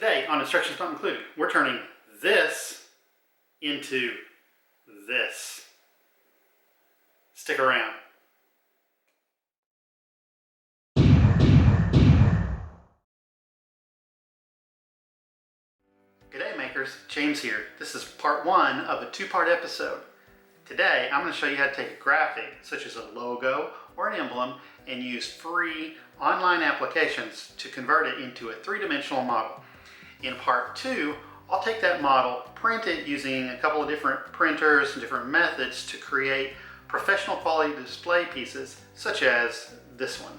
Today, on Instructions Not Included, we're turning this into this. Stick around. G'day makers, James here. This is part one of a two-part episode. Today, I'm going to show you how to take a graphic, such as a logo or an emblem, and use free online applications to convert it into a three-dimensional model. In part two, I'll take that model, print it using a couple of different printers and different methods to create professional quality display pieces, such as this one.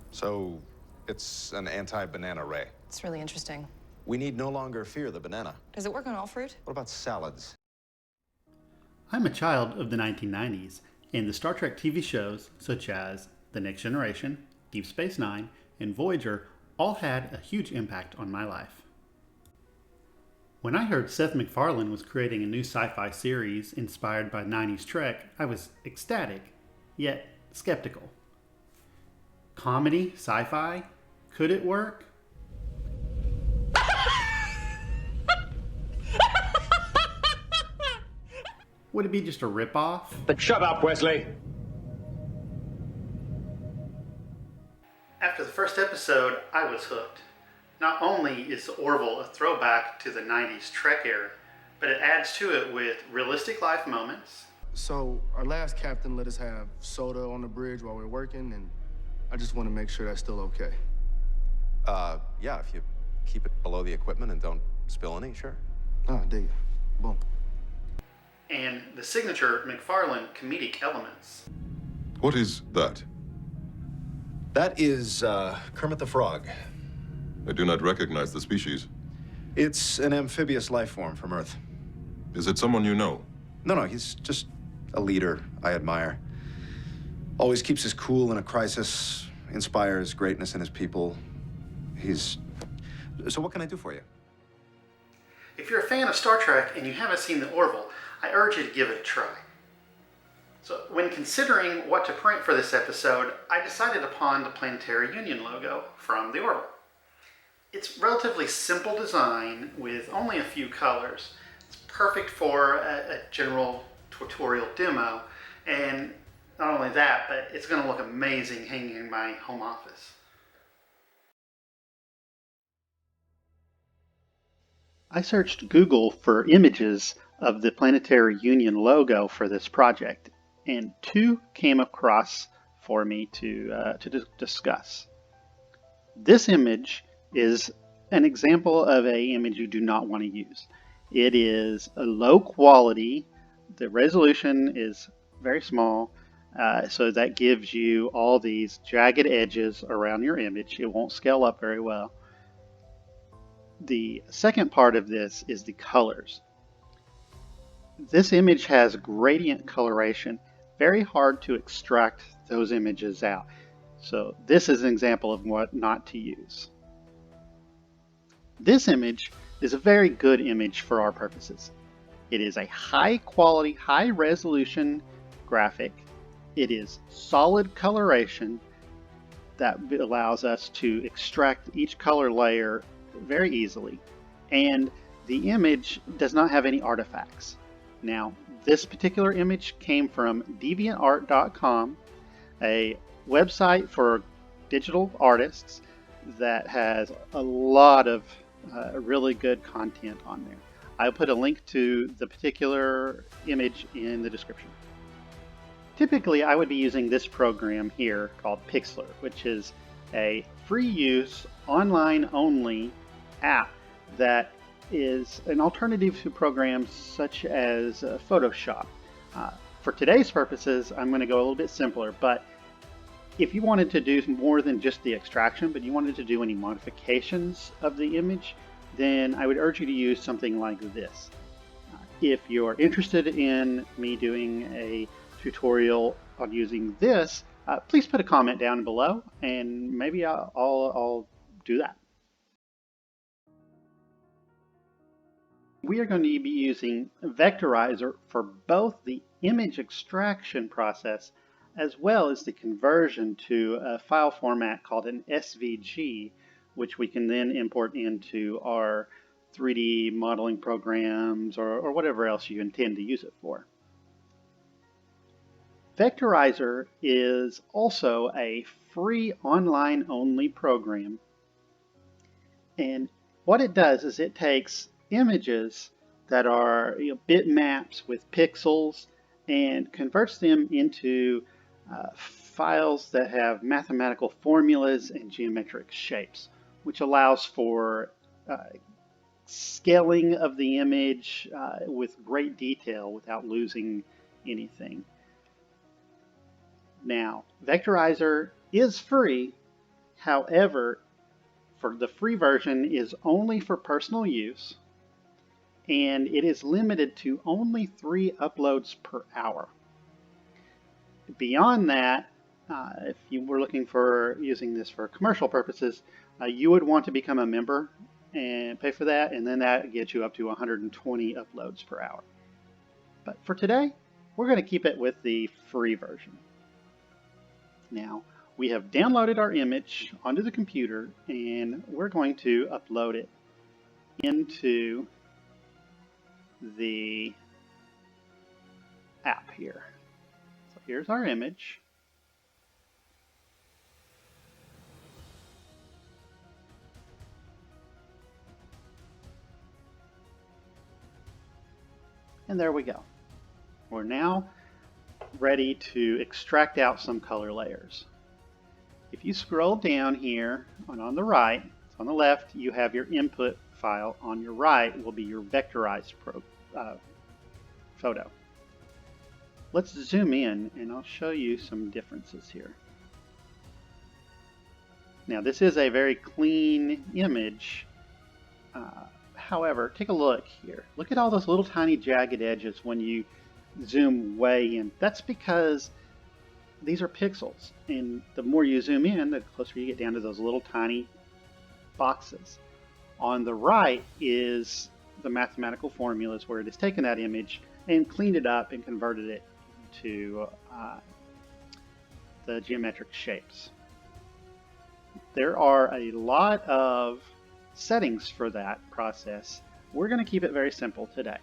So, it's an anti-banana ray. It's really interesting. We need no longer fear the banana. Does it work on all fruit? What about salads? I'm a child of the 1990s, and the Star Trek TV shows, such as The Next Generation, Deep Space Nine, and Voyager, all had a huge impact on my life. When I heard Seth MacFarlane was creating a new sci-fi series inspired by 90s Trek, I was ecstatic, yet skeptical. Comedy, sci-fi, could it work? Would it be just a ripoff? But shut up, Wesley! After the first episode, I was hooked. Not only is Orville a throwback to the 90s Trek era, but it adds to it with realistic life moments. So, our last captain let us have soda on the bridge while we were working, and I just want to make sure that's still okay. Yeah, if you keep it below the equipment and don't spill any, sure. Ah, dig it. Boom. And the signature MacFarlane comedic elements. What is that? That is Kermit the Frog. I do not recognize the species. It's an amphibious life form from Earth. Is it someone you know? No, he's just a leader I admire. Always keeps us cool in a crisis, inspires greatness in his people. So what can I do for you? If you're a fan of Star Trek and you haven't seen the Orville, I urge you to give it a try. So when considering what to print for this episode, I decided upon the Planetary Union logo from the Orville. It's relatively simple design with only a few colors. It's perfect for a general tutorial demo, and not only that, but it's going to look amazing hanging in my home office. I searched Google for images of the Planetary Union logo for this project, and two came across for me to discuss. This image is an example of an image you do not want to use. It is a low quality, the resolution is very small, so that gives you all these jagged edges around your image. It won't scale up very well. The second part of this is the colors. This image has gradient coloration, very hard to extract those images out. So this is an example of what not to use. This image is a very good image for our purposes. It is a high quality, high resolution graphic. It is solid coloration that allows us to extract each color layer very easily. And the image does not have any artifacts. Now, this particular image came from deviantart.com, a website for digital artists that has a lot of really good content on there. I'll put a link to the particular image in the description. Typically, I would be using this program here called Pixlr, which is a free use, online only app that is an alternative to programs such as Photoshop. For today's purposes, I'm going to go a little bit simpler, but if you wanted to do more than just the extraction, but you wanted to do any modifications of the image, then I would urge you to use something like this. If you're interested in me doing a tutorial on using this, please put a comment down below, and maybe I'll do that. We are going to be using Vectorizer for both the image extraction process as well as the conversion to a file format called an SVG, which we can then import into our 3D modeling programs or whatever else you intend to use it for. Vectorizer is also a free online-only program, and what it does is it takes images that are bitmaps with pixels and converts them into files that have mathematical formulas and geometric shapes, which allows for scaling of the image with great detail without losing anything. Now, Vectorizer is free, however, for the free version is only for personal use, and it is limited to only 3 uploads per hour. Beyond that, if you were looking for using this for commercial purposes, you would want to become a member and pay for that, and then that gets you up to 120 uploads per hour. But for today, we're going to keep it with the free version. Now, we have downloaded our image onto the computer, and we're going to upload it into the app here. So here's our image. And there we go. We're now ready to extract out some color layers. If you scroll down here on the right, on the left, you have your input file. On your right will be your vectorized photo. Let's zoom in and I'll show you some differences here. Now this is a very clean image. However, take a look here. Look at all those little tiny jagged edges when you zoom way in. That's because these are pixels, and the more you zoom in, the closer you get down to those little tiny boxes. On the right is the mathematical formulas where it has taken that image and cleaned it up and converted it to the geometric shapes. There are a lot of settings for that process. We're going to keep it very simple today.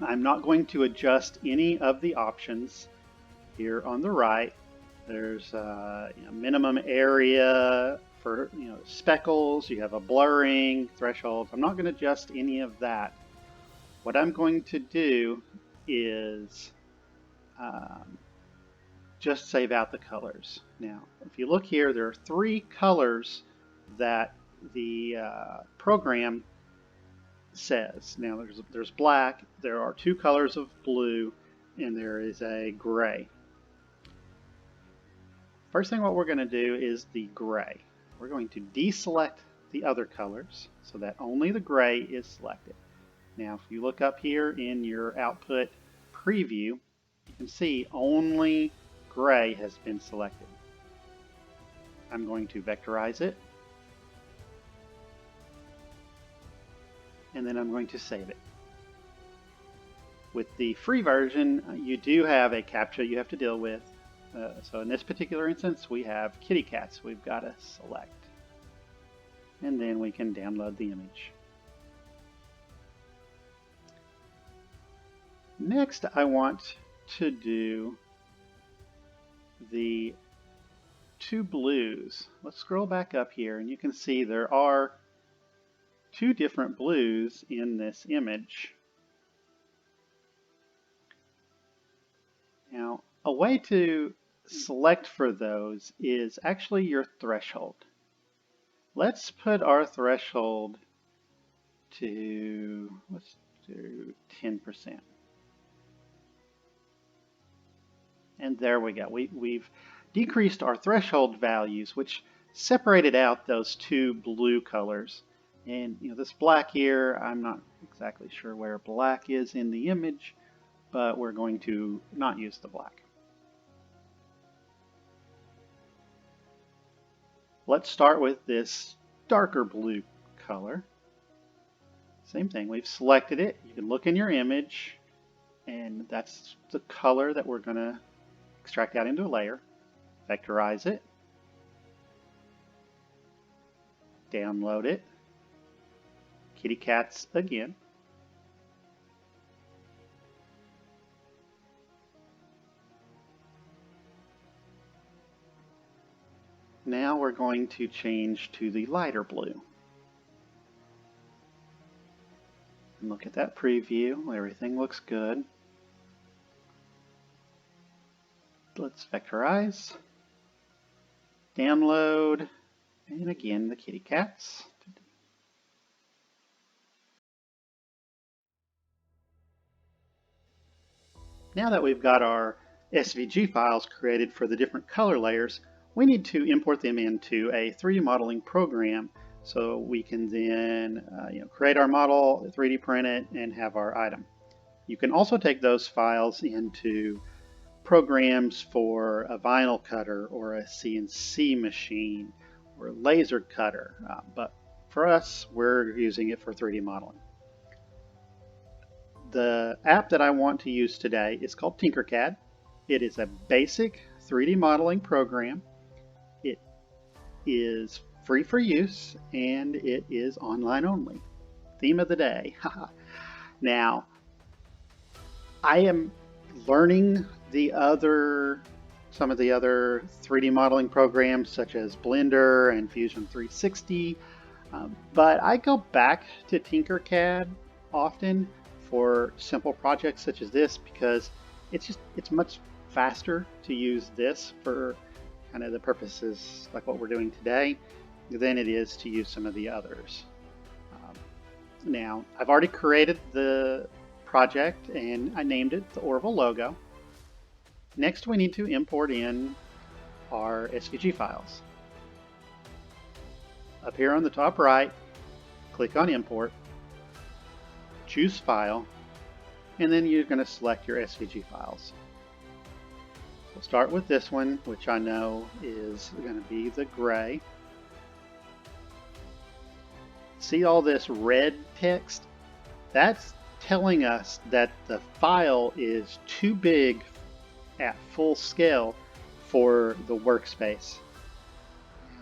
I'm not going to adjust any of the options. Here on the right, there's minimum area for speckles. You have a blurring threshold. I'm not going to adjust any of that. What I'm going to do is just save out the colors. Now, if you look here, there are 3 colors that the program says. Now, there's black, there are 2 colors of blue, and there is a gray. First thing what we're going to do is the gray. We're going to deselect the other colors so that only the gray is selected. Now, if you look up here in your output preview, you can see only gray has been selected. I'm going to vectorize it, and then I'm going to save it. With the free version, you do have a CAPTCHA you have to deal with. So in this particular instance, we have kitty cats we've got to select. And then we can download the image. Next, I want to do the 2 blues. Let's scroll back up here, and you can see there are 2 different blues in this image. Now, a way to select for those is actually your threshold. Let's put our threshold to, let's do 10%. And there we go. We've decreased our threshold values, which separated out those 2 blue colors. And this black here, I'm not exactly sure where black is in the image, but we're going to not use the black. Let's start with this darker blue color. Same thing, we've selected it. You can look in your image, and that's the color that we're going to extract out into a layer. Vectorize it. Download it. Kitty cats again. Now we're going to change to the lighter blue. And look at that preview. Everything looks good. Let's vectorize. Download. And again, the kitty cats. Now that we've got our SVG files created for the different color layers, we need to import them into a 3D modeling program so we can then create our model, 3D print it, and have our item. You can also take those files into programs for a vinyl cutter or a CNC machine or a laser cutter, but for us, we're using it for 3D modeling. The app that I want to use today is called Tinkercad. It is a basic 3D modeling program. It is free for use and it is online only. Theme of the day. Now, I am learning some of the other 3D modeling programs such as Blender and Fusion 360, but I go back to Tinkercad often for simple projects such as this because it's much faster to use this for kind of the purposes like what we're doing today than it is to use some of the others. Now, I've already created the project and I named it the Orville logo. Next, we need to import in our SVG files. Up here on the top right, click on Import, choose File, and then you're going to select your SVG files. We'll start with this one, which I know is going to be the gray. See all this red text? That's telling us that the file is too big at full scale for the workspace.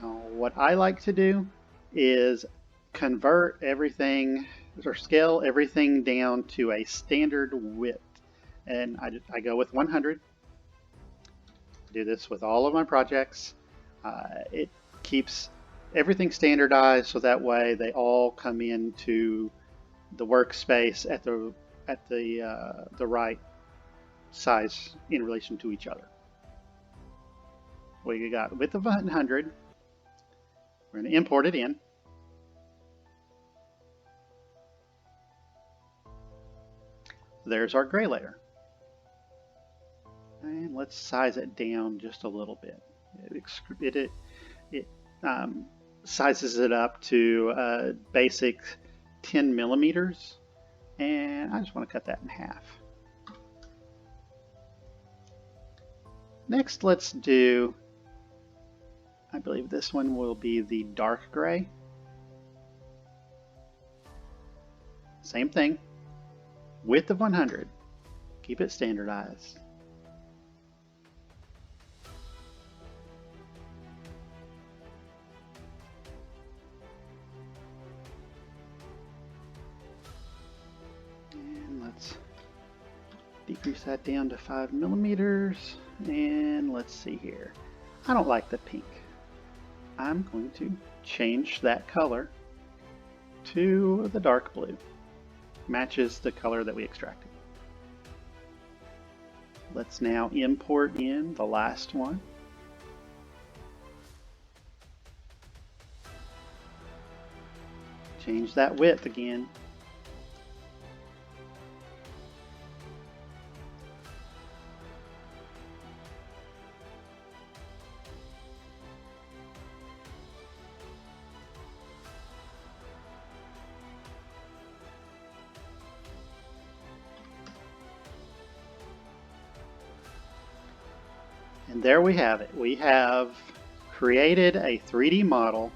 Now, what I like to do is convert everything or scale everything down to a standard width. And I go with 100. I do this with all of my projects. It keeps everything standardized so that way they all come into the workspace at the right size in relation to each other. We got width of 100. We're going to import it in. There's our gray layer. And let's size it down just a little bit. It sizes it up to a basic 10 millimeters. And I just want to cut that in half. Next, let's do, I believe this one will be the dark gray. Same thing, width of 100. Keep it standardized. And let's decrease that down to 5 millimeters. And let's see here. I don't like the pink. I'm going to change that color to the dark blue. Matches the color that we extracted. Let's now import in the last one. Change that width again. And there we have it. We have created a 3D model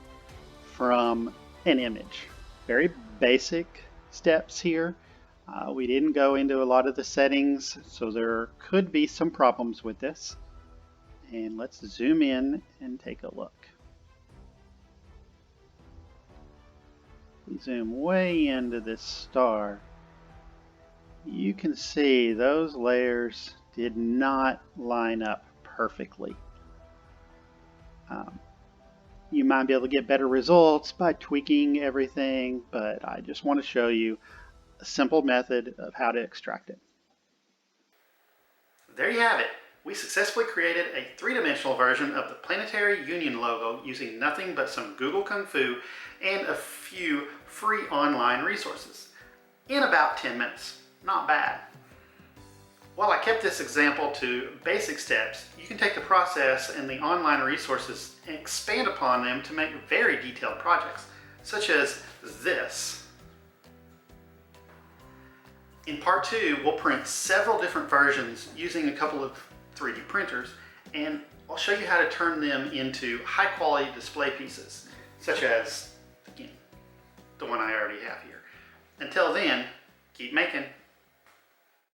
from an image. Very basic steps here. We didn't go into a lot of the settings, so there could be some problems with this. And let's zoom in and take a look. We zoom way into this star. You can see those layers did not line up perfectly. You might be able to get better results by tweaking everything, but I just want to show you a simple method of how to extract it. There you have it. We successfully created a three-dimensional version of the Planetary Union logo using nothing but some Google Kung Fu and a few free online resources in about 10 minutes. Not bad. While I kept this example to basic steps, you can take the process and the online resources and expand upon them to make very detailed projects, such as this. In part 2, we'll print several different versions using a couple of 3D printers, and I'll show you how to turn them into high-quality display pieces, such as, again, the one I already have here. Until then, keep making.